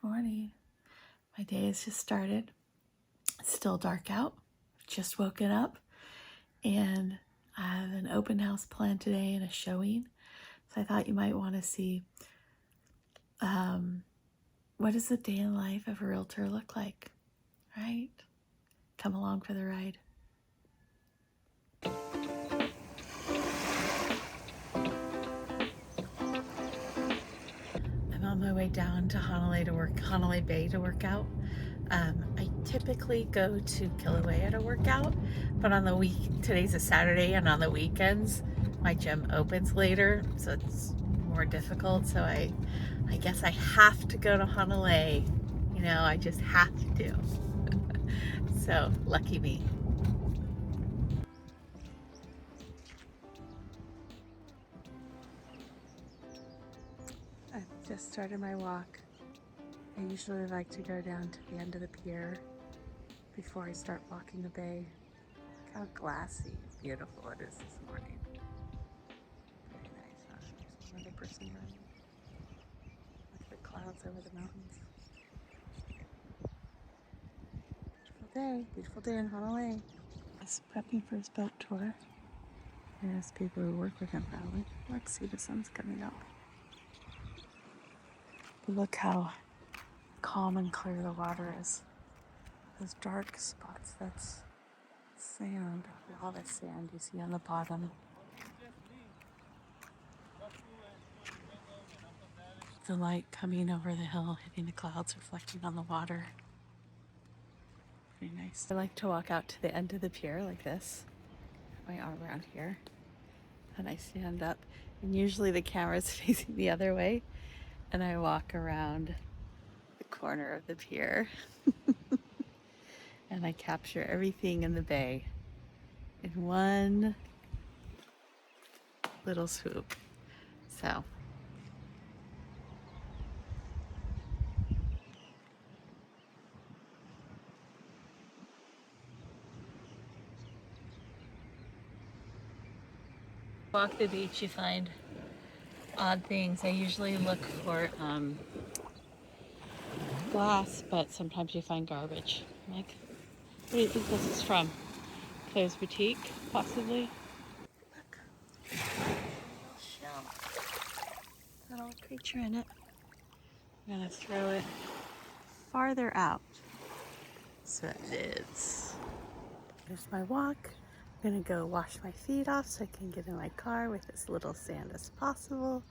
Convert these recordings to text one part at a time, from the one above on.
Morning. My day has just started. It's still dark out. Just woken up, and I have an open house planned today and a showing. So I thought you might want to see what does the day in life of a realtor look like, right? Come along for the ride. I'm on my way down to Hanalei Bay to work out. I typically go to Kauai at a workout, but on the today's a Saturday, and on the weekends, my gym opens later, so it's more difficult. So I guess I have to go to Hanalei. You know, I just have to. So lucky me. I've just started my walk. I usually like to go down to the end of the pier before I start walking the bay. Look how glassy, beautiful it is this morning. Very nice, huh? There's another person running. Look at the clouds over the mountains. Beautiful day in Hanalei. Just prepping for his boat tour. There's people who work with him probably. Look, see, the sun's coming up. But look how calm and clear the water is. Those dark spots, that's sand, lava sand you see on the bottom. The light coming over the hill, hitting the clouds, reflecting on the water. Very nice. I like to walk out to the end of the pier like this. Put my arm around here. And I stand up. And usually the camera's facing the other way. And I walk around the corner of the pier. And I capture everything in the bay in one little swoop. So walk the beach, you find odd things. I usually look for glass, but sometimes you find garbage. Like, what do you think this is from? Claire's Boutique, possibly? Look, a little shell. Got a little creature in it. I'm gonna throw it farther out so it is. There's my walk. I'm gonna go wash my feet off so I can get in my car with as little sand as possible.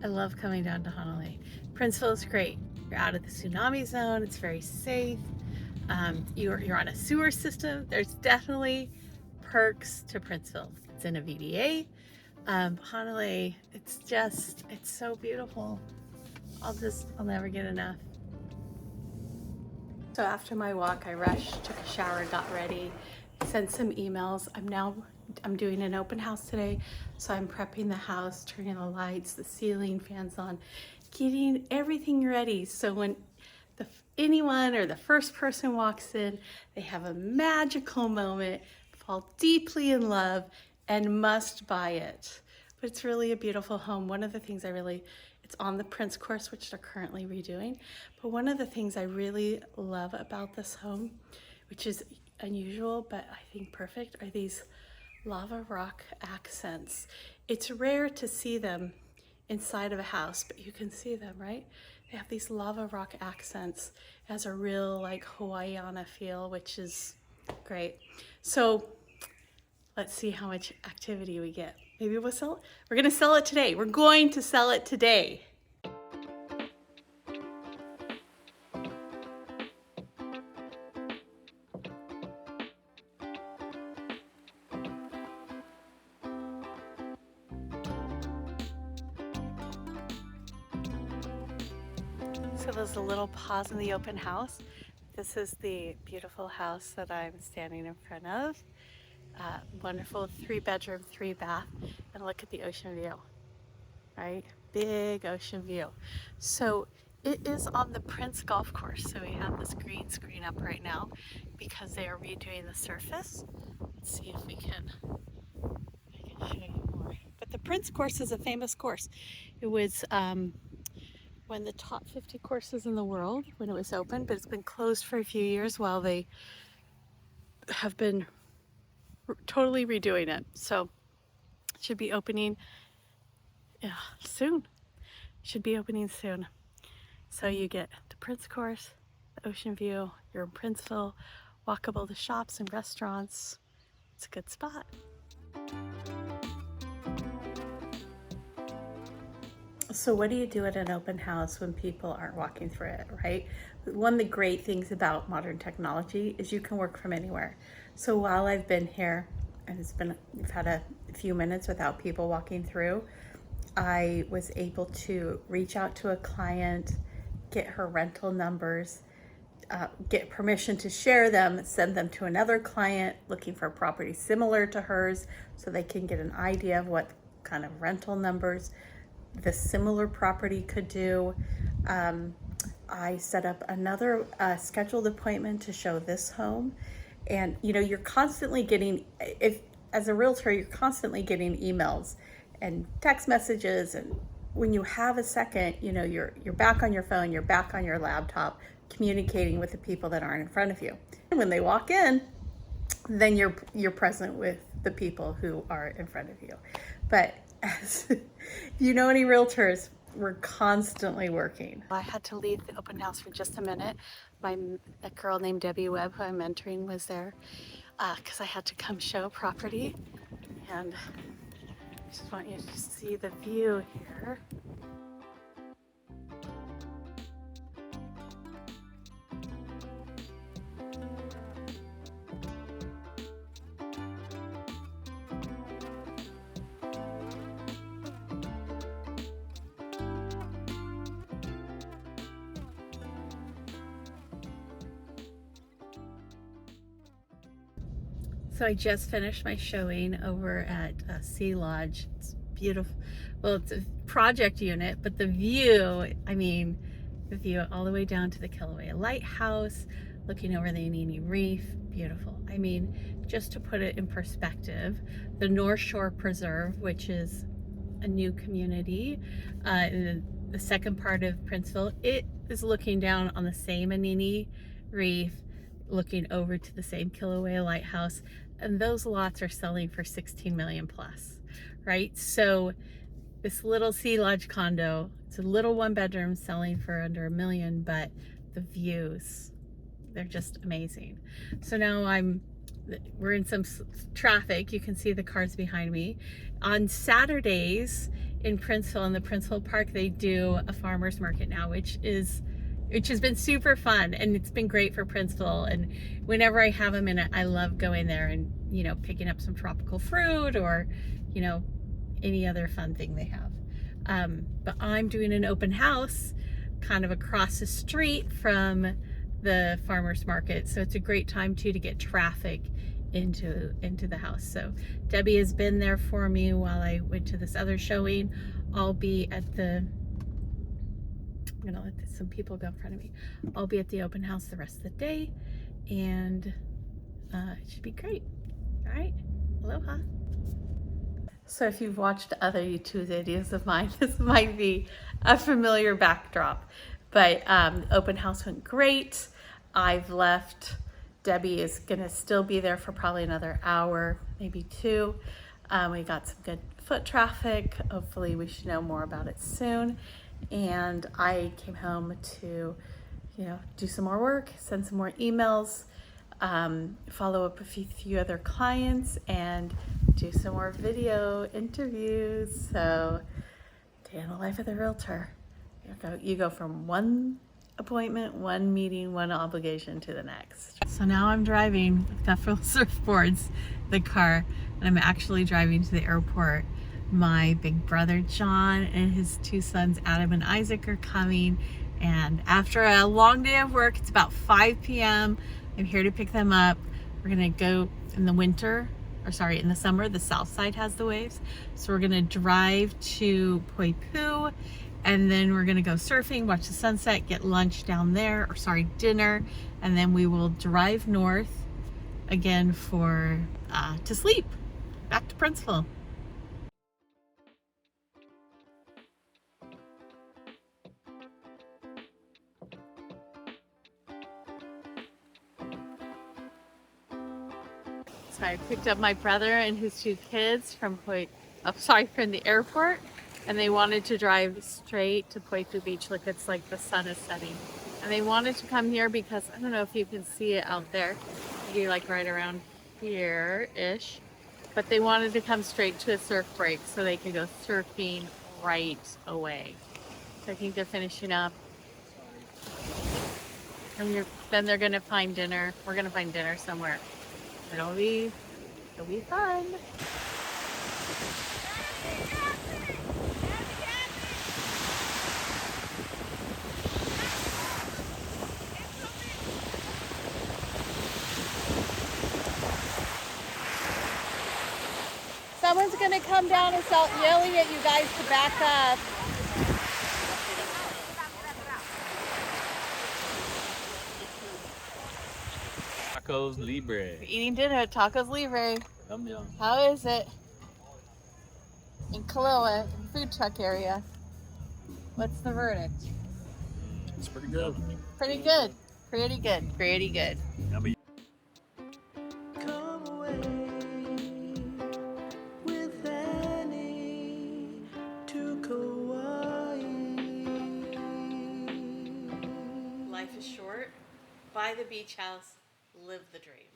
I love coming down to Hanalei. Princeville is great. You're out of the tsunami zone. It's very safe. You're on a sewer system. There's definitely perks to Princeville. It's in a VDA. Hanalei, it's so beautiful. I'll never get enough. So after my walk, I rushed, took a shower, got ready, sent some emails. I'm doing an open house today, so I'm prepping the house, turning the lights, the ceiling fans on, getting everything ready. So when anyone or the first person walks in, they have a magical moment, fall deeply in love, and must buy it. But it's really a beautiful home. One of the things it's on the Prince course, which they're currently redoing. But one of the things I really love about this home, which is unusual, but I think perfect, are these lava rock accents. It's rare to see them inside of a house, but you can see them, right? They have these lava rock accents. It has a real like Hawaiiana feel, which is great. So let's see how much activity we get. Maybe we'll sell it. We're gonna sell it today. We're going to sell it today. So there's a little pause in the open house. This is the beautiful house that I'm standing in front of. Wonderful 3-bedroom, 3-bath, and look at the ocean view, right? Big ocean view. So it is on the Prince Golf Course. So we have this green screen up right now because they are redoing the surface. Let's see if I can show you more. But the Prince course is a famous course. It was one of the top 50 courses in the world when it was open, but it's been closed for a few years while they have been totally redoing it. So it should be opening soon. Should be opening soon. So you get the Prince course, the ocean view, you're in Princeville, walkable to shops and restaurants. It's a good spot. So what do you do at an open house when people aren't walking through it, right? One of the great things about modern technology is you can work from anywhere. So while I've been here, and we've had a few minutes without people walking through, I was able to reach out to a client, get her rental numbers, get permission to share them, send them to another client looking for a property similar to hers so they can get an idea of what kind of rental numbers the similar property could do. I set up another scheduled appointment to show this home. And you're constantly getting, as a realtor, you're constantly getting emails and text messages, and when you have a second, you're back on your phone, you're back on your laptop, communicating with the people that aren't in front of you. And when they walk in, then you're present with the people who are in front of you. But as you know, any realtors, we're constantly working. I had to leave the open house for just a minute. A girl named Debbie Webb, who I'm mentoring, was there because I had to come show a property. And I just want you to see the view here. So I just finished my showing over at Sea Lodge. It's beautiful. Well, it's a project unit, but the view, the view all the way down to the Kauai Lighthouse, looking over the Hanalei Reef, beautiful. Just to put it in perspective, the North Shore Preserve, which is a new community in the second part of Princeville, it is looking down on the same Hanalei Reef, looking over to the same Kauai Lighthouse, and those lots are selling for 16 million plus, right? So this little Sea Lodge condo, it's a little 1-bedroom selling for under $1 million, but the views, they're just amazing. So now we're in some traffic. You can see the cars behind me. On Saturdays in Princeville, in the Princeville Park, they do a farmer's market now, which has been super fun, and it's been great for Princeville. And whenever I have a minute, I love going there and picking up some tropical fruit or any other fun thing they have. But I'm doing an open house kind of across the street from the farmers market, so it's a great time too to get traffic into the house. So Debbie has been there for me while I went to this other showing. I'll be at the I'm gonna let some people go in front of me. I'll be at the open house the rest of the day, and it should be great. All right, aloha. So if you've watched other YouTube videos of mine, this might be a familiar backdrop, but open house went great. I've left. Debbie is gonna still be there for probably another hour, maybe 2. We got some good foot traffic. Hopefully we should know more about it soon. And I came home to, do some more work, send some more emails, follow up with a few other clients, and do some more video interviews. So, day in the life of the realtor. You go from one appointment, one meeting, one obligation to the next. So now I'm driving with Duffel surfboards, the car, and I'm actually driving to the airport. My big brother John and his 2 sons Adam and Isaac are coming, And after a long day of work, it's about 5 p.m. I'm here to pick them up. We're gonna go in the winter, or sorry, in the summer, the south side has the waves. So we're gonna drive to Poipu, and then we're gonna go surfing, watch the sunset, get lunch down there, or sorry, dinner, and then we will drive north again for to sleep, back to Princeville. So I picked up my brother and his 2 kids from from the airport, and they wanted to drive straight to Poipu Beach. Look, it's like the sun is setting. And they wanted to come here because, I don't know if you can see it out there, maybe like right around here-ish, but they wanted to come straight to a surf break so they could go surfing right away. So I think they're finishing up. And then they're gonna find dinner. We're gonna find dinner somewhere. It'll be fun. Someone's gonna come down and start yelling at you guys to back up. Tacos Libre. We're eating dinner at Tacos Libre. Yum yum. How is it? In Kauai, food truck area. What's the verdict? It's pretty good. Pretty good. Pretty good. Pretty good. Yummy. Come away with Annie to Kauai. Life is short. Buy the beach house. Live the dream.